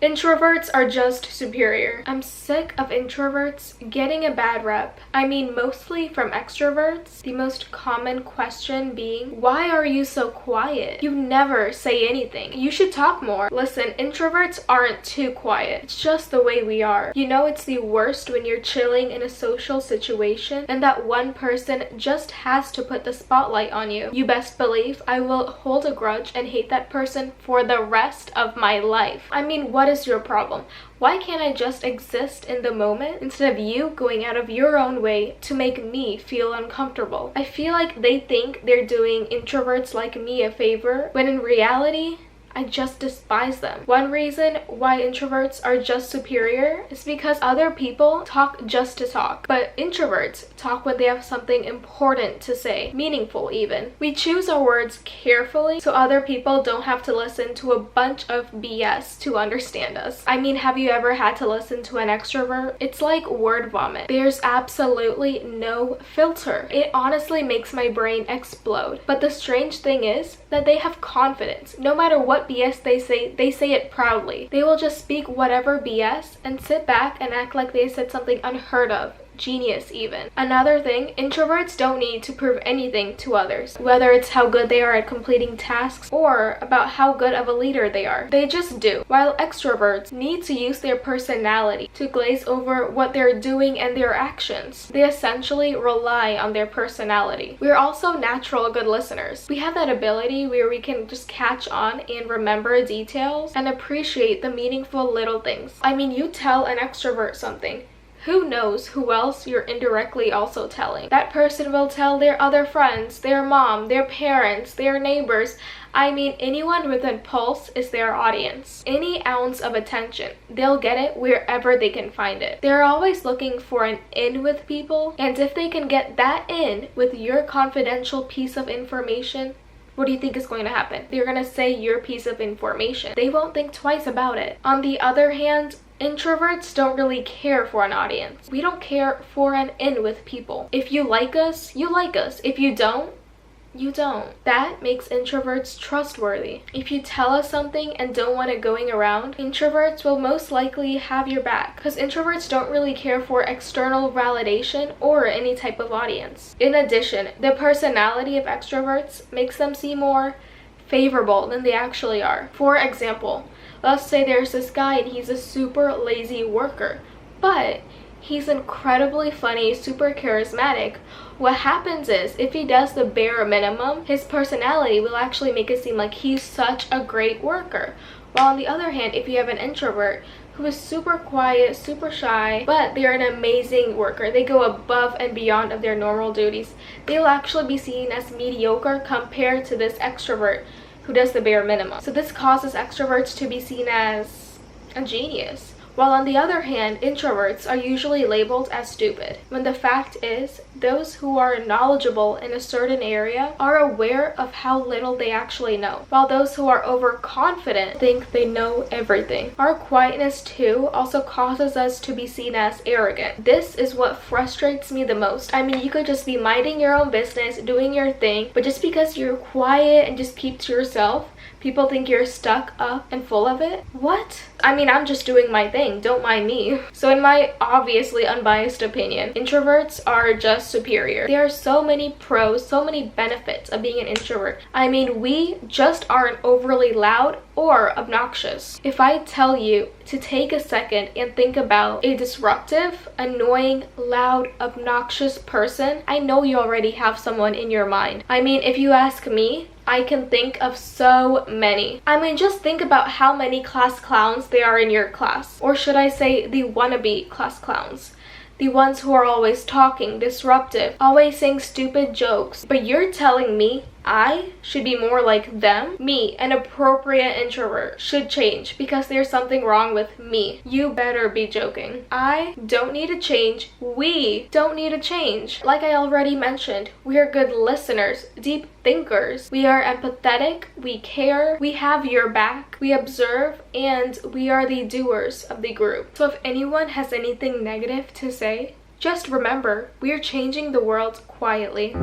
Introverts are just superior. I'm sick of introverts getting a bad rep. I mean, mostly from extroverts. The most common question being, why are you so quiet? You never say anything. You should talk more. Listen, introverts aren't too quiet. It's just the way we are. You know, it's the worst when you're chilling in a social situation and that one person just has to put the spotlight on you. You best believe I will hold a grudge and hate that person for the rest of my life. I mean, what is your problem? Why can't I just exist in the moment instead of you going out of your own way to make me feel uncomfortable? I feel like they think they're doing introverts like me a favor, when in reality, I just despise them. One reason why introverts are just superior is because other people talk just to talk, but introverts talk when they have something important to say, meaningful even. We choose our words carefully so other people don't have to listen to a bunch of BS to understand us. I mean, have you ever had to listen to an extrovert? It's like word vomit. There's absolutely no filter. It honestly makes my brain explode. But the strange thing is that they have confidence. No matter what BS they say it proudly. They will just speak whatever BS and sit back and act like they said something unheard of. Genius even. Another thing, introverts don't need to prove anything to others, whether it's how good they are at completing tasks or about how good of a leader they are. They just do. While extroverts need to use their personality to glaze over what they're doing and their actions. They essentially rely on their personality. We're also natural good listeners. We have that ability where we can just catch on and remember details and appreciate the meaningful little things. I mean, you tell an extrovert something, who knows who else you're indirectly also telling. That person will tell their other friends, their mom, their parents, their neighbors. I mean, anyone with a pulse is their audience. Any ounce of attention, they'll get it wherever they can find it. They're always looking for an in with people, and if they can get that in with your confidential piece of information, what do you think is going to happen? They're going to say your piece of information. They won't think twice about it. On the other hand, introverts don't really care for an audience. We don't care for an in with people. If you like us, you like us. If you don't, you don't. That makes introverts trustworthy. If you tell us something and don't want it going around, introverts will most likely have your back, because introverts don't really care for external validation or any type of audience. In addition, the personality of extroverts makes them seem more favorable than they actually are. For example, let's say there's this guy and he's a super lazy worker, but he's incredibly funny, super charismatic. What happens is, if he does the bare minimum, his personality will actually make it seem like he's such a great worker. While on the other hand, if you have an introvert who is super quiet, super shy, but they're an amazing worker, they go above and beyond of their normal duties, they will actually be seen as mediocre compared to this extrovert who does the bare minimum. So this causes extroverts to be seen as a genius, while on the other hand, introverts are usually labeled as stupid, when the fact is, those who are knowledgeable in a certain area are aware of how little they actually know, while those who are overconfident think they know everything. Our quietness too also causes us to be seen as arrogant. This is what frustrates me the most. I mean, you could just be minding your own business, doing your thing, but just because you're quiet and just keep to yourself, people think you're stuck up and full of it? What? I mean, I'm just doing my thing, don't mind me. So in my obviously unbiased opinion, introverts are just superior. There are so many pros, so many benefits of being an introvert. I mean, we just aren't overly loud or obnoxious. If I tell you to take a second and think about a disruptive, annoying, loud, obnoxious person, I know you already have someone in your mind. I mean, if you ask me, I can think of so many. I mean, just think about how many class clowns there are in your class. Or should I say the wannabe class clowns. The ones who are always talking, disruptive, always saying stupid jokes. But you're telling me I should be more like them? Me, an appropriate introvert, should change because there's something wrong with me. You better be joking. I don't need to change. We don't need to change. Like I already mentioned, we are good listeners, deep thinkers. We are empathetic, we care, we have your back, we observe, and we are the doers of the group. So if anyone has anything negative to say, just remember, we're changing the world quietly.